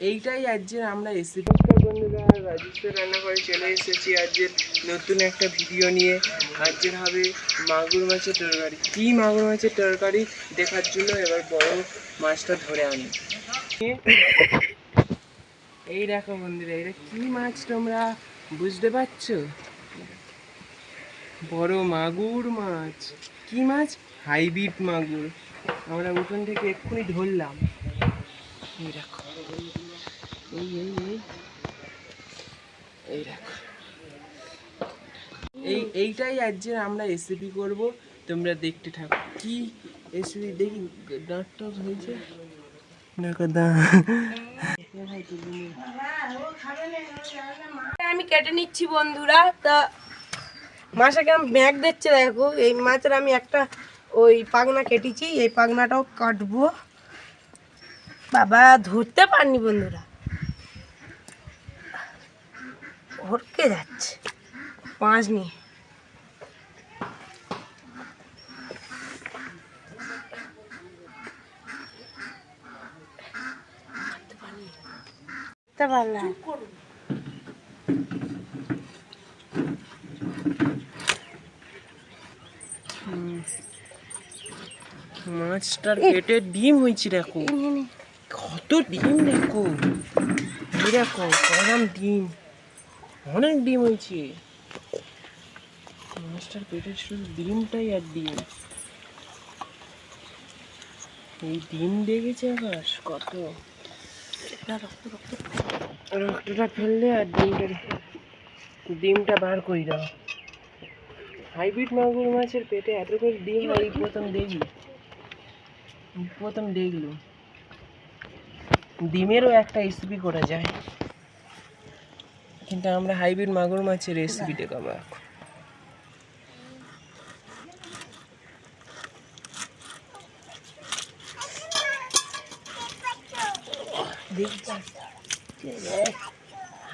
এইটাই আজকের আমরা এসেছি। নমস্কার বন্ধুরা, রাজেশের রান্না করে চলে এসেছি আজকের নতুন একটা ভিডিও নিয়ে। আজকের হবে মাগুর মাছের তরকারি। কি মাগুর মাছের তরকারি দেখার জন্য এবার বড় মাছটা ধরে আনি। এই দেখো বন্ধুরা, এটা কি মাছ তোমরা বুঝতে পারছো? বড় মাগুর মাছ। কি মাছ? হাইব্রিড মাগুর। আমরা উঠোন থেকে এক্ষুনি ধরলাম। এই দেখো, এই দেখো, এইটাই আজকে আমরা রেসিপি করব। তোমরা দেখতে থাকো। কি রেসিপি দেখি, দাঁতটা হয়েছে আমি কেটে নিচ্ছি বন্ধুরা। তা মাছটাকে আমি ব্যাগ দিচ্ছে, দেখো এই মাছের আমি একটা ওই পাগনা কেটেছি, এই পাগনাটাও কাটবো। বাবা ধরতে পারিনি বন্ধুরা, হরকে যাচ্ছে মাছ নিয়ে। মাছটার পেটে ডিম হয়েছে, দেখো কত ডিম, দেখো এই দেখো কলাম ডিম, অনেক ডিম হয়েছে। মাছটার পেটে শুধু ডিমটাই আর ডিম। এই ডিম দেখেছে আকাশ কত, রক্তটা ফেললে আর ডিমটা বার করে দাও। হাইব্রিড মাগুর মাছের পেটে এত করে ডিম এই প্রথম দেখলো। ডিমেরও একটা রেসিপি করা যায়, কিন্তু আমরা হাইব্রিড মাগুর মাছের রেসিপি দেখাবো এখন।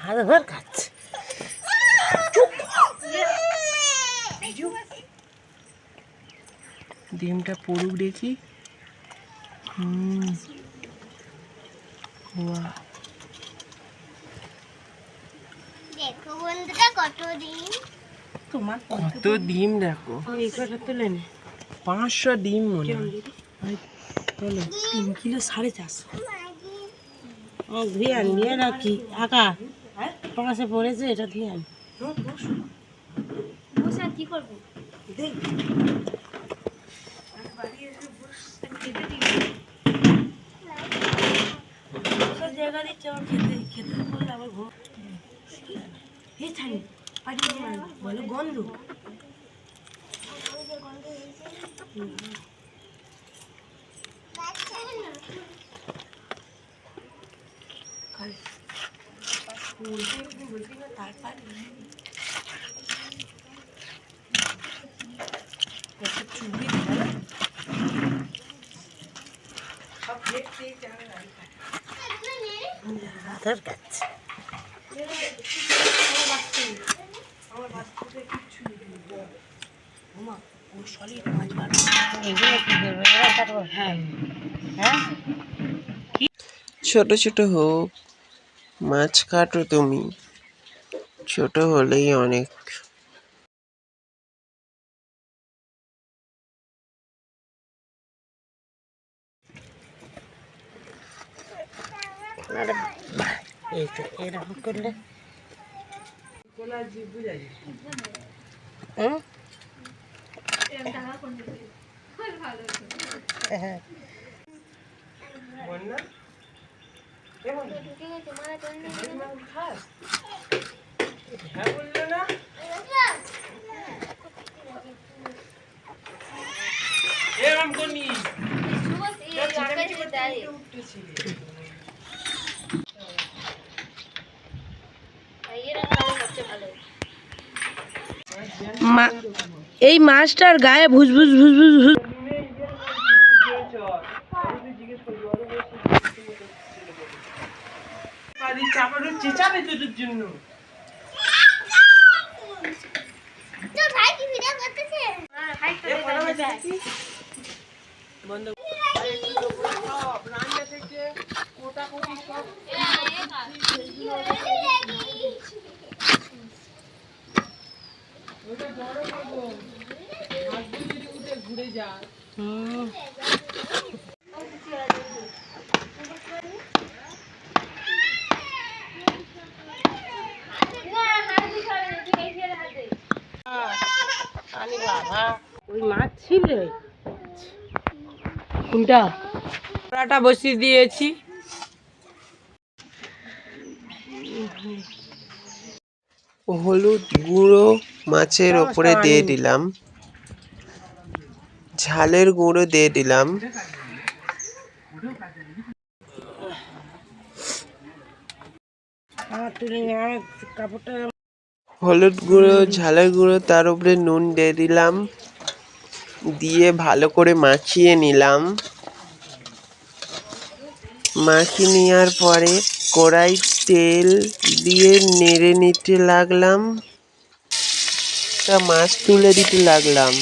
হাত খাচ্ছে। ডিমটা পড়ুক দেখি। দেখো বন্ধুরা কত ডিম, তোমার কত ডিম দেখো, 500 ডিম মনে হয়। 3 কিলো 450। ধুয়ে আনি নিয়ে রাখি, আঁকা পাশে পড়েছে, এটা ধুয়ে আনি। কি করবো? জায়গা দিচ্ছে আমার খেতে খেতে বললে আবার ঘুম বলো গন্ধ। ছোট ছোট হোক মাছ কাটো তুমি, ছোট হলেই অনেক। এই তো এরকম করলে এই মাছটার গায়ে ভুজ ভুজ ভুজ ভুজ ভুজ। চেঁচাবে তোদের জন্য। ভাই কি ভিডিও করতেছে? বন্ধ সব রান্না থেকে কোটাকুটি সব ওটা বড় করবো ভাগ্য যদি উঠে ঘুরে যায়। ওই মাছ ছিল কোনটা কড়াটা বসিয়ে দিয়েছি। হলুদ গুঁড়ো মাছের ওপরে দিয়ে দিলাম, ঝালের গুঁড়ো দিয়ে দিলাম, কাপড়টা হলুদ গুঁড়ো ঝালের গুঁড়ো তার উপরে নুন দিয়ে দিলাম, দিয়ে ভালো করে মাখিয়ে নিলাম। মাখিয়ে নেওয়ার পরে কড়াই তেল দিয়ে নেড়ে নিতে লাগলাম, তা মাছ তুলে দিতে লাগলাম।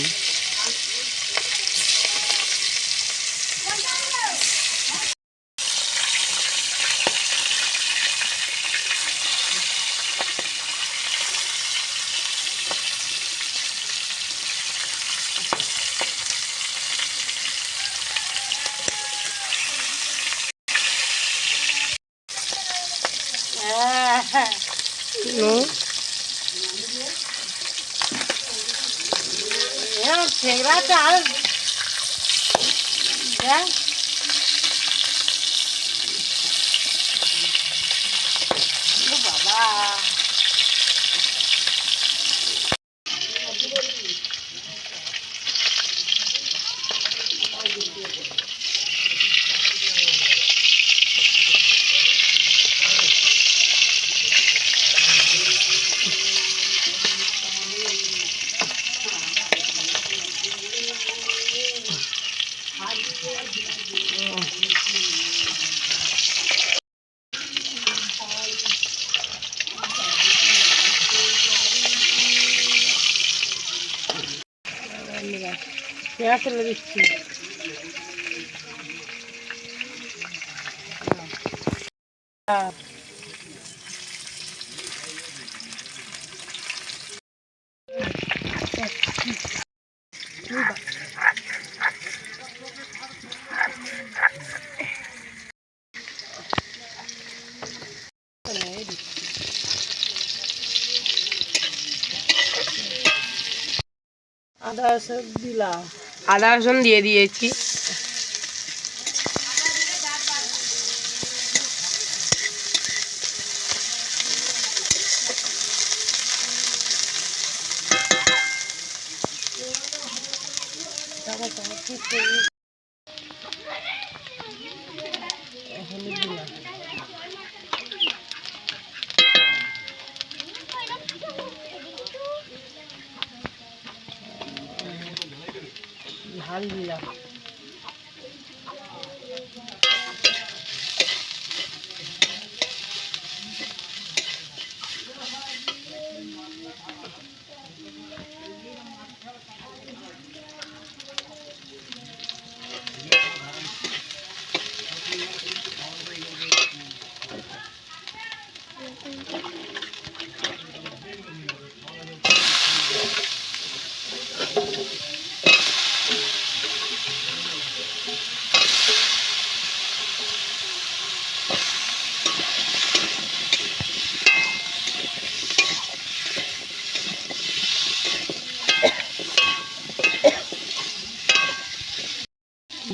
ঠেকরা চাল বাবা পেঁয়াজ ফেলে দিচ্ছি। আদা রসুন দিলাম, আদা রসুন দিয়ে দিয়েছি। ঝাল দিলাম,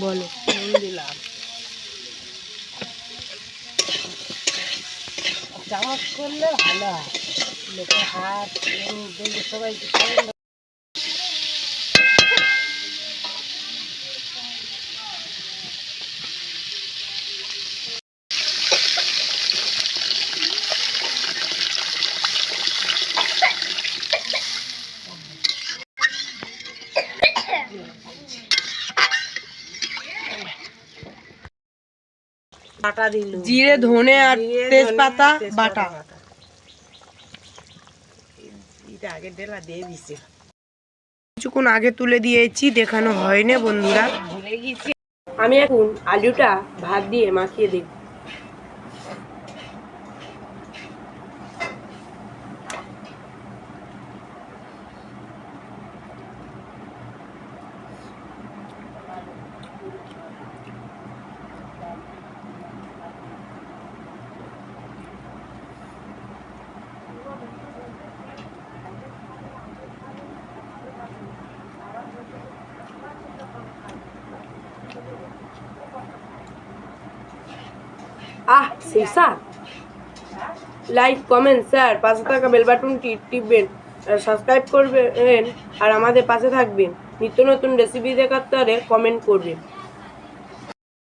বলো নুন দিলাম, চামচ করলে ভালো হয়, লোকের হাত দেখলে সবাই বাটা দিল, জিরে ধনে আর তেজপাতা বাটা। এটা আগে ডেলা দিয়ে দিছে, কিছুক্ষণ আগে তুলে দিয়েছি, দেখানো হয়নি বন্ধুরা, ভুলে গেছি। আমি এখন আলুটা ভাত দিয়ে মাখিয়ে দিই। সেই স্যার, লাইক কমেন্ট শেয়ার, পাশে থাকা বেল বাটনটি টিপবেন, সাবস্ক্রাইব করবেন আর আমাদের পাশে থাকবেন। নিত্য নতুন রেসিপি দেখার তরে কমেন্ট করবেন।